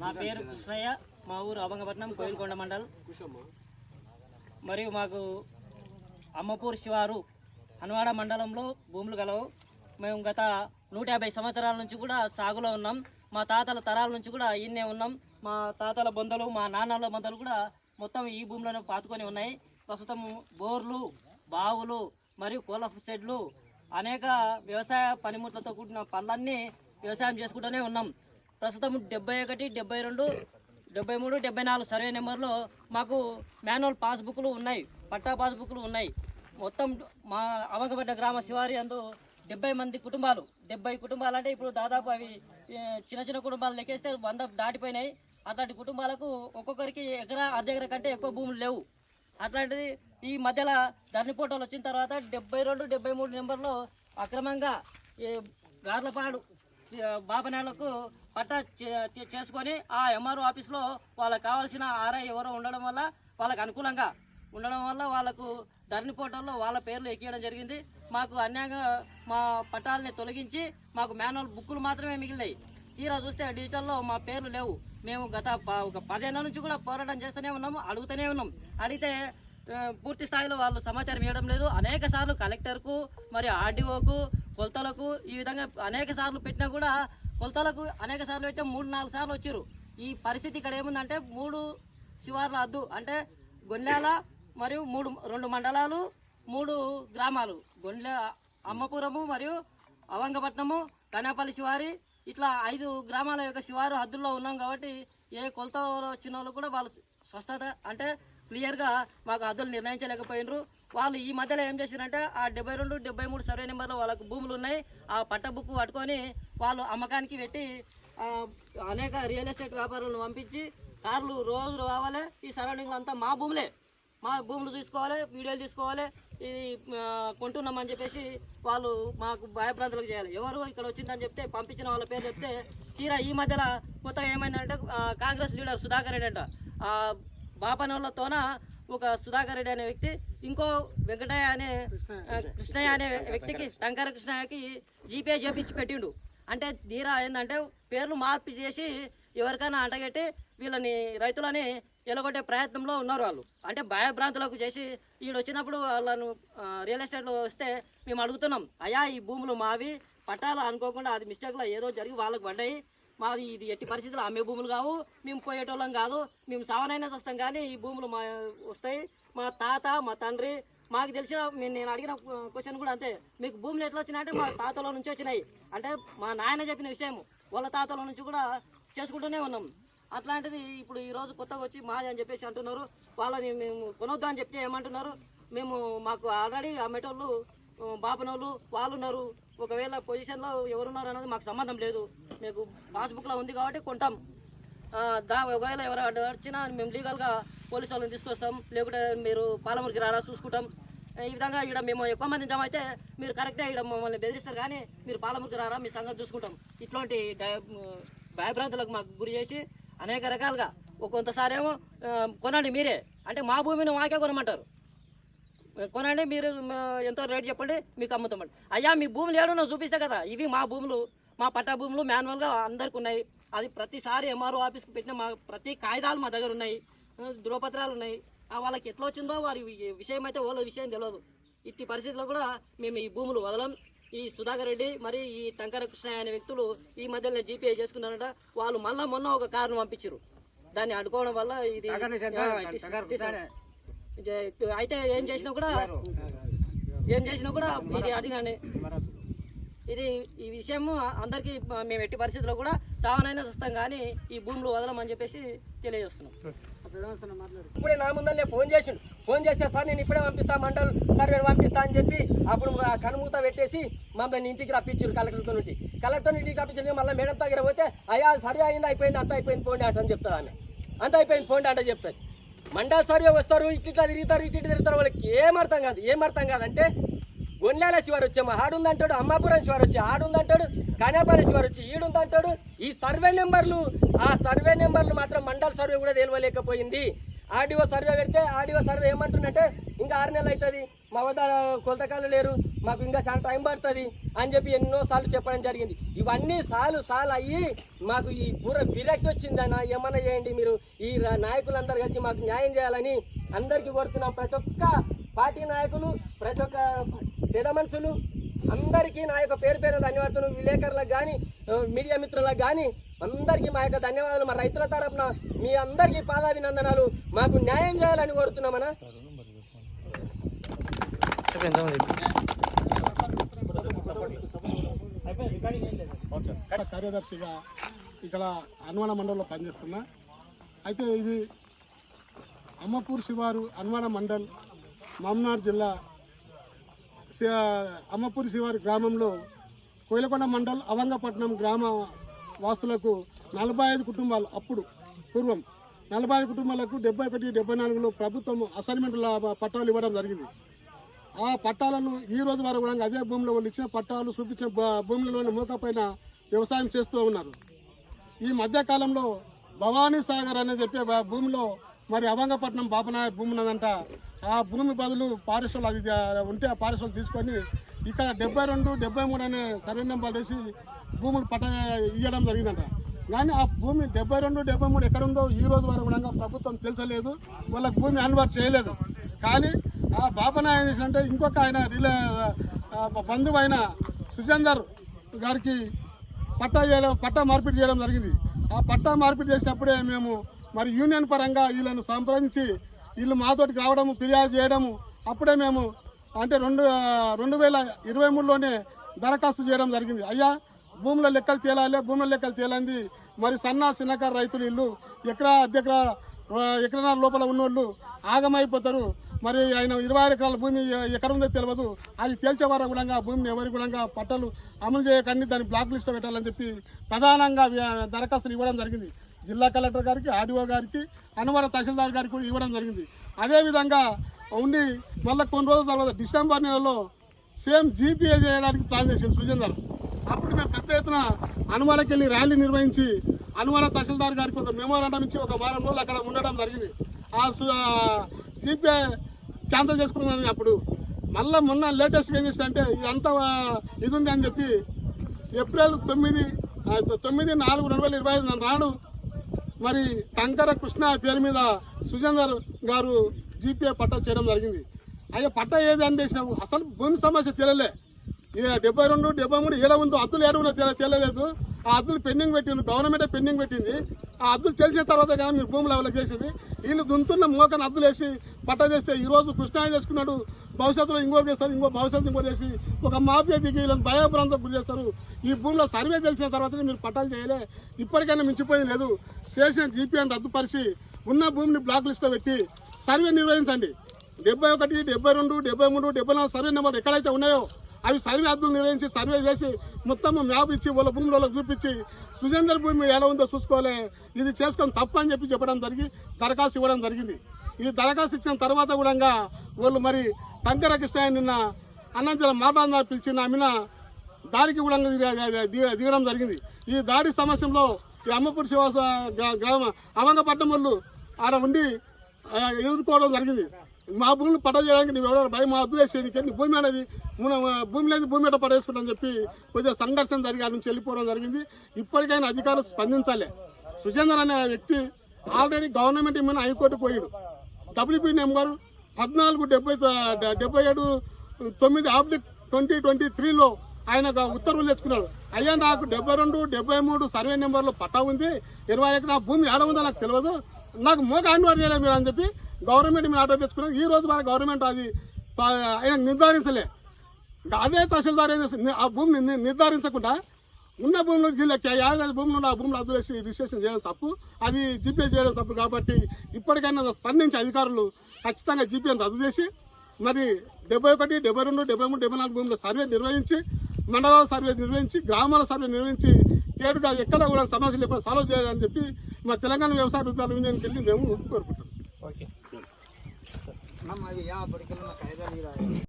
నా పేరు కృష్ణయ్య, మా ఊరు అవంగపట్నం, కోయిలకొండ మండల్. మరియు మాకు అమ్మపూర్ శివారు హన్వాడ మండలంలో భూములు గలవు. మేము గత 150 సంవత్సరాల నుంచి కూడా సాగులో ఉన్నాం. మా తాతల తరాల నుంచి కూడా ఈయనే ఉన్నాం. మా తాతల బొందలు, మా నాన్నల బొందలు కూడా మొత్తం ఈ భూములను పాతుకొని ఉన్నాయి. ప్రస్తుతం బోర్లు, బావులు మరియు కోళ్ళ షెడ్లు, అనేక వ్యవసాయ పనిముట్లతో కూడిన పనులన్నీ వ్యవసాయం చేసుకుంటూనే ఉన్నాం. ప్రస్తుతం 71, 72, 73, 74 సర్వే నెంబర్లో మాకు మాన్యువల్ పాస్బుక్లు ఉన్నాయి, పట్టా పాస్బుక్లు ఉన్నాయి. మొత్తం మా అవంగపట్ట గ్రామ శివారి అందు 70 మంది కుటుంబాలు. 70 కుటుంబాలు అంటే ఇప్పుడు దాదాపు అవి చిన్న చిన్న కుటుంబాలు లెక్కేస్తే 100 దాటిపోయినాయి. అట్లాంటి కుటుంబాలకు ఒక్కొక్కరికి ఎకరా, అర్ధ ఎకరా కంటే ఎక్కువ భూములు లేవు. అట్లాంటిది ఈ మధ్యలో ధరణి పోటోలు వచ్చిన తర్వాత 72, 73 నెంబర్లో అక్రమంగా గార్లపాడు బాపనేలకు పట్టా చేసుకొని ఆ ఎంఆర్ఓ ఆఫీస్లో వాళ్ళకి కావాల్సిన ఆర్ఐ ఎవరో ఉండడం వల్ల, వాళ్ళకు అనుకూలంగా ఉండడం వల్ల వాళ్ళకు ధరణి పోటల్లో వాళ్ళ పేర్లు ఎక్కియడం జరిగింది. మాకు అన్యాయంగా మా పట్టాలని తొలగించి మాకు మాన్యువల్ బుక్కులు మాత్రమే మిగిలినాయి. తీరా చూస్తే డిజిటల్లో మా పేర్లు లేవు. మేము గత ఒక 10 ఏళ్ళ నుంచి కూడా పోరాటం చేస్తూనే ఉన్నాము, అడుగుతూనే ఉన్నాం. అడిగితే పూర్తి స్థాయిలో వాళ్ళు సమాచారం ఇవ్వడం లేదు. అనేక సార్లు కలెక్టర్కు మరియు ఆర్డీఓకు, కొలతలకు ఈ విధంగా అనేక సార్లు పెట్టినా కూడా కొలతలకు అనేక సార్లు పెట్టే 3-4 సార్లు వచ్చారు. ఈ పరిస్థితి ఇక్కడ ఏముందంటే 3 శివార్ల హద్దు అంటే గొన్యాల మరియు 2 మండలాలు, 3 గ్రామాలు, గొన్య, అమ్మపురము మరియు అవంగపట్నము, కనేపల్లి శివారి, ఇట్లా 5 గ్రామాల యొక్క శివారు హద్దుల్లో ఉన్నాం. కాబట్టి ఏ కొలత వచ్చిన వాళ్ళు కూడా వాళ్ళు స్పష్టత అంటే క్లియర్గా మాకు హద్దులు నిర్ణయించలేకపోయినరు. వాళ్ళు ఈ మధ్యలో ఏం చేశారంటే ఆ 72, 73 సర్వే నెంబర్లో వాళ్ళకు భూములు ఉన్నాయి. ఆ పట్ట బుక్ పట్టుకొని వాళ్ళు అమ్మకానికి పెట్టి అనేక రియల్ ఎస్టేట్ వ్యాపారులను పంపించి కార్లు రోజు రావాలి, ఈ సరౌండింగ్లు అంతా మా భూములే, మా భూములు తీసుకోవాలి, వీడియోలు తీసుకోవాలి, ఇది కొంటున్నామని చెప్పేసి వాళ్ళు మాకు భయప్రాంతాలకు చేయాలి. ఎవరు ఇక్కడ వచ్చిందని చెప్తే పంపించిన వాళ్ళ పేరు చెప్తే తీరా ఈ మధ్యలో కొత్తగా ఏమైందంటే కాంగ్రెస్ లీడర్ సుధాకర్ రెడ్డి అంట, బాపనోళ్ళతోన ఒక సుధాకర్ రెడ్డి అనే వ్యక్తి ఇంకో వెంకటయ్య అనే కృష్ణయ్య అనే వ్యక్తికి, టంకర కృష్ణయ్యకి జీపే చేపించి పెట్టిండు. అంటే తీరా ఏంటంటే పేర్లు మార్పు చేసి ఎవరికైనా అంటగట్టి వీళ్ళని రైతులని ఎలగొట్టే ప్రయత్నంలో ఉన్నారు వాళ్ళు. అంటే భయభ్రాంతులకు చేసి వీళ్ళు వచ్చినప్పుడు వాళ్ళను రియల్ ఎస్టేట్లో వస్తే మేము అడుగుతున్నాం, అయ్యా ఈ భూములు మావి, పట్టాలు అనుకోకుండా అది మిస్టేక్లో ఏదో జరిగి వాళ్ళకు పడ్డాయి, మాది ఇది ఎట్టి పరిస్థితుల్లో అమ్మే భూములు కావు, మేము పోయేటోళ్ళం కాదు, మేము సావనైనా వస్తాం కానీ ఈ భూములు మా వస్తాయి. మా తాత, మా తండ్రి, మాకు తెలిసిన నేను అడిగిన క్వశ్చన్ కూడా అంతే, మీకు భూములు ఎట్లా వచ్చినాయంటే మా తాతల నుంచి వచ్చినాయి. అంటే మా నాయన చెప్పిన విషయం వాళ్ళ తాతల నుంచి కూడా చేసుకుంటూనే ఉన్నాం. అట్లాంటిది ఇప్పుడు ఈరోజు కొత్తగా వచ్చి మాది అని చెప్పేసి అంటున్నారు. వాళ్ళని మేము కొనొద్దు అని చెప్తే ఏమంటున్నారు, మాకు ఆల్రెడీ అమ్మేటోళ్ళు బాపనోళ్ళు వాళ్ళు ఉన్నారు, ఒకవేళ పొజిషన్లో ఎవరున్నారు అన్నది మాకు సంబంధం లేదు, మీకు పాస్బుక్లో ఉంది కాబట్టి కొంటాం, ఒకవేళ ఎవరు వచ్చినా మేము లీగల్గా పోలీసు వాళ్ళని తీసుకొస్తాం, లేకుంటే మీరు పాలమూరికి రారా చూసుకుంటాం. ఈ విధంగా ఇక్కడ మేము ఎక్కువ మంది జమ అయితే మీరు కరెక్టే ఇక్కడ మమ్మల్ని బెదిరిస్తారు కానీ మీరు పాలమూరికి రారా మీ సంగతి చూసుకుంటాం. ఇట్లాంటి భయభ్రాంతులకు మాకు గురి చేసి అనేక రకాలుగా కొంతసారి ఏమో కొనండి మీరే అంటే మా భూమిని మాకే కొనమంటారు, కొనండి మీరు ఎంతో రేటు చెప్పండి మీకు అమ్ముతామండి. అయ్యా మీ భూములు ఏడున్నా చూపిస్తే కదా, ఇవి మా భూములు, మా పట్టా భూములు మాన్యువల్గా అందరికి ఉన్నాయి. అది ప్రతిసారి ఎంఆర్ఓ ఆఫీస్కి పెట్టిన మా ప్రతి కాగితాలు మా దగ్గర ఉన్నాయి, ధృవపత్రాలు ఉన్నాయి. వాళ్ళకి ఎట్లా వచ్చిందో వారి విషయం అయితే వాళ్ళ విషయం తెలియదు. ఇట్టి పరిస్థితుల్లో కూడా మేము ఈ భూములు వదలం. ఈ సుధాకర్ రెడ్డి మరి ఈ టంకర కృష్ణయ్య అనే వ్యక్తులు ఈ మధ్యలో జీపీఏ చేసుకున్నారంట. వాళ్ళు మళ్ళా మొన్న ఒక కారును పంపించారు, దాన్ని అడ్డుకోవడం వల్ల ఇది అయితే ఏం చేసినా కూడా ఇది అది కానీ ఇది ఈ విషయం అందరికీ మేము ఎట్టి పరిస్థితుల్లో కూడా చావనైనా వస్తాం కానీ ఈ భూములు వదలమని చెప్పేసి తెలియజేస్తున్నాం. ఇప్పుడే నా ముందరనే ఫోన్ చేస్తే సార్ నేను ఇప్పుడే పంపిస్తా, మండల్ సర్వే పంపిస్తా అని చెప్పి అప్పుడు కనుమూత పెట్టేసి మమ్మల్ని ఇంటికి రప్పించారు కలెక్టర్తో ఇంటికి రప్పించి మళ్ళీ మేడం దగ్గర పోతే అయ్యా సర్వే అయింది, అయిపోయింది, అంత అయిపోయింది పోండి అని చెప్తుంది ఆమె. అంత అయిపోయింది పోండి అంటే చెప్తుంది. మండల్ సర్వే వస్తారు, ఇట్లా తిరుగుతారు, వాళ్ళకి ఏమర్థం కాదంటే గొన్యాల శివారు వచ్చాము ఆడుందంటాడు, అమ్మాపురం శివారు వచ్చి ఆడుందంటాడు, కానేపల్లి శివారు వచ్చి ఈడుందంటాడు. ఈ సర్వే నెంబర్లు మాత్రం మండల్ సర్వే కూడా తెలియలేకపోయింది. ఆర్డీఓ సర్వే పెడితే ఆర్డీఓ సర్వే ఏమంటుందంటే ఇంకా 6 నెలలు అవుతుంది, మా వద్ద కొలతకాలు లేరు, మాకు ఇంకా చాలా టైం పడుతుంది అని చెప్పి ఎన్నోసార్లు చెప్పడం జరిగింది. ఇవన్నీ సార్లు అయ్యి మాకు ఈ పూర విరక్తి వచ్చిందన్న. ఏమన్నా చేయండి మీరు, ఈ నాయకులందరూ కలిసి మాకు న్యాయం చేయాలని అందరికీ కోరుతున్నాం. ప్రతి ఒక్క పార్టీ నాయకులు, ప్రతి ఒక్క పెద్ద మనుషులు అందరికీ నా యొక్క పేరు ధన్యవాదాలు. విలేకరులకు కానీ, మీడియా మిత్రులకు కానీ అందరికీ మా యొక్క ధన్యవాదాలు. మా రైతుల తరపున మీ అందరికీ పాదాభినందనాలు. మాకు న్యాయం చేయాలని కోరుతున్నామన్నా. కార్యదర్శిగా ఇక్కడ హన్వాడ మండలంలో పనిచేస్తున్నా. అయితే ఇది అమ్మపూర్ శివారు హన్వాడ మండల్, మమ్నార్ జిల్లా అమ్మపూర్ శివారు గ్రామంలో కోయిలకొండ మండల్ అవంగపట్నం గ్రామ వాసులకు 45 కుటుంబాలు, అప్పుడు పూర్వం 45 కుటుంబాలకు 71, 74లో ప్రభుత్వం అసైన్మెంట్ల పట్టాలు ఇవ్వడం జరిగింది. ఆ పట్టాలను ఈ రోజు వరకు కూడా అదే భూమిలో వాళ్ళు ఇచ్చిన పట్టాలు చూపించిన భూములలోని మూకపైన వ్యవసాయం చేస్తూ ఉన్నారు. ఈ మధ్యకాలంలో భవానీ సాగర్ అనే చెప్పే భూమిలో మరి అవంగపట్నం బాపనాయ భూమి ఉన్నదంట. ఆ భూమి బదులు పారిశ్రమలు అది ఉంటే ఆ పారిశ్రమలు తీసుకొని ఇక్కడ 72, 73 అనే సర్వే నెంబర్ వేసి భూములు ఇవ్వడం జరిగిందంట. కానీ ఆ భూమి 72, 73 ఎక్కడుందో ఈ రోజు వరకు కూడా ప్రభుత్వం తెలుసలేదు, వాళ్ళకి భూమి అన్వర్ చేయలేదు. కానీ ఆ బాపనాయ అంటే ఇంకొక ఆయన బంధువు అయిన సుజేందర్ గారికి పట్టా మార్పిడి చేయడం జరిగింది. ఆ పట్టా మార్పిడి చేసినప్పుడే మేము మరి యూనియన్ పరంగా వీళ్ళను సంప్రదించి వీళ్ళు మాతోటికి రావడము, ఫిర్యాదు చేయడము, అప్పుడే మేము అంటే 2023లోనే దరఖాస్తు చేయడం జరిగింది. అయ్యా భూముల లెక్కలు తేలాలి, మరి చిన్నకారు రైతులు ఇల్లు ఎకరాల లోపల ఉన్నోళ్ళు ఆగమైపోతారు. మరి ఆయన 26 ఎకరాల భూమి ఎక్కడ ఉందో తెలియదు. అది తేల్చే వారు కూడా ఆ భూమిని ఎవరికి కూడా పట్టాలు అమలు చేయకండి, దాన్ని బ్లాక్ లిస్ట్లో పెట్టాలని చెప్పి ప్రధానంగా దరఖాస్తులు ఇవ్వడం జరిగింది. జిల్లా కలెక్టర్ గారికి, ఆర్డీఓ గారికి, హన్వాడ తహసీల్దార్ గారికి కూడా ఇవ్వడం జరిగింది. అదేవిధంగా ఉండి మళ్ళీ కొన్ని రోజుల తర్వాత డిసెంబర్ నెలలో సేమ్ జీపీఏ చేయడానికి ప్లాన్ చేసింది సుజేందర్. అప్పుడు మేము పెద్ద ఎత్తున హన్వాడకి వెళ్ళి ర్యాలీ నిర్వహించి హన్వాడ తహసీల్దార్ గారికి ఒక మెమోరాండం ఇచ్చి ఒక వారం రోజులు అక్కడ ఉండడం జరిగింది. ఆ జీపీఏ క్యాన్సిల్ చేసుకున్నాను. అప్పుడు మళ్ళీ మొన్న లేటెస్ట్గా ఏం చేస్తే ఇదంతా ఇది ఉంది అని చెప్పి ఏప్రిల్ 9, 4/2025 నాడు మరి టంకర కృష్ణ పేరు మీద సుజేందర్ గారు జీపీఏ పట్టా చేయడం జరిగింది. అయ్యా పట్టా ఏది అని చేసినాము, అసలు భూమి సమస్య తెలియలే. 72, 73 ఏడ ఉందో అద్దులు ఏడ ఉందో తెలియలేదు. ఆ అద్దులు పెండింగ్ పెట్టింది, గవర్నమెంటే పెండింగ్ పెట్టింది. ఆ అద్దులు తెలిసిన తర్వాత కానీ మీరు భూమి లెవెల్ చేసేది. వీళ్ళు దుంతున్న మోకని అద్దులు వేసి పట్టా చేస్తే ఈరోజు కృష్ణ చేసుకున్నాడు, భవిష్యత్తులో ఇంకోటి చేస్తారు, ఇంకోటి చేసి ఒక మాఫియా దిగి వీళ్ళని భయభ్రాంతం గురి చేస్తారు. ఈ భూమిలో సర్వే తెలిసిన తర్వాత మీరు పట్టాలు చేయలే, ఇప్పటికైనా మించిపోయింది లేదు. చేసిన జీపీఎని రద్దుపరిచి ఉన్న భూమిని బ్లాక్ లిస్ట్లో పెట్టి సర్వే నిర్వహించండి. 71, 72, 73, 74 సర్వే నెంబర్ ఎక్కడైతే ఉన్నాయో అవి సర్వే హద్దులు నిర్వహించి సర్వే చేసి మొత్తం మ్యాప్ ఇచ్చి వాళ్ళ భూమిలో చూపించి సుజేందర్ భూమి ఎలా ఉందో చూసుకోవాలి, ఇది చేసుకొని తప్పు అని చెప్పడం దరఖాస్తు ఇవ్వడం జరిగింది. ఈ దరఖాస్తు ఇచ్చిన తర్వాత కూడా వాళ్ళు మరి టంకర కృష్ణ నిన్న అన్నంతరం మాట్లాడిన పిలిచిన ఆమెన దాడికి కూడా దిగడం జరిగింది. ఈ దాడి సమస్యలో ఈ అమ్మపూర్ శివాస గ్రామ అవంగపట్నం వాళ్ళు ఆడ ఉండి ఎదుర్కోవడం జరిగింది. మా భూమిని పట్ట చేయడానికి నువ్వు ఎవరో భయం మా అద్దు చేసి నీ భూమి అనేది భూమి లేదు, భూమి మీద పడేసుకుంటాని చెప్పి కొద్దిగా సంఘర్షణ జరిగి నుంచి వెళ్ళిపోవడం జరిగింది. ఇప్పటికైనా అధికారులు స్పందించాలి. సుజేందర్ అనే వ్యక్తి ఆల్రెడీ గవర్నమెంట్ మీద హైకోర్టు పోయాడు. WP నెంబర్ 1477/9/2023లో ఆయన ఉత్తర్వులు తెచ్చుకున్నాడు. అయ్యా నాకు 72, 73 సర్వే నెంబర్లో పట్టా ఉంది, 20 ఎకరాల భూమి ఆడ ఉందో నాకు తెలియదు, నాకు మోక అన్వర్ చేయలేదు మీరు అని చెప్పి గవర్నమెంట్ మీద ఆర్డర్ తెచ్చుకున్నాడు. ఈ రోజు వరకు గవర్నమెంట్ అది ఆయన నిర్ధారించలే. అదే తహసీల్దార్ ఏం చేస్తుంది, ఆ భూమిని నిర్ధారించకుండా ఉన్న భూములు వీళ్ళకి 50 భూములు ఉన్న ఆ భూములు అద్దు వేసి రిజిస్ట్రేషన్ చేయడం తప్పు, అది జీపీఏ చేయడం తప్పు. కాబట్టి ఇప్పటికైనా స్పందించి అధికారులు ఖచ్చితంగా జీపీఏని రద్దు చేసి మరి 71, 72, 73, 74 భూముల సర్వే నిర్వహించి, మండలాల సర్వే నిర్వహించి, గ్రామాల సర్వే నిర్వహించి కేటుగా ఎక్కడ కూడా సమస్యలు ఎప్పుడు సాల్వ్ చేయాలని చెప్పి మా తెలంగాణ వ్యవసాయ ఉద్యోగాల యూనియన్కి వెళ్ళి మేము కోరుకుంటాం.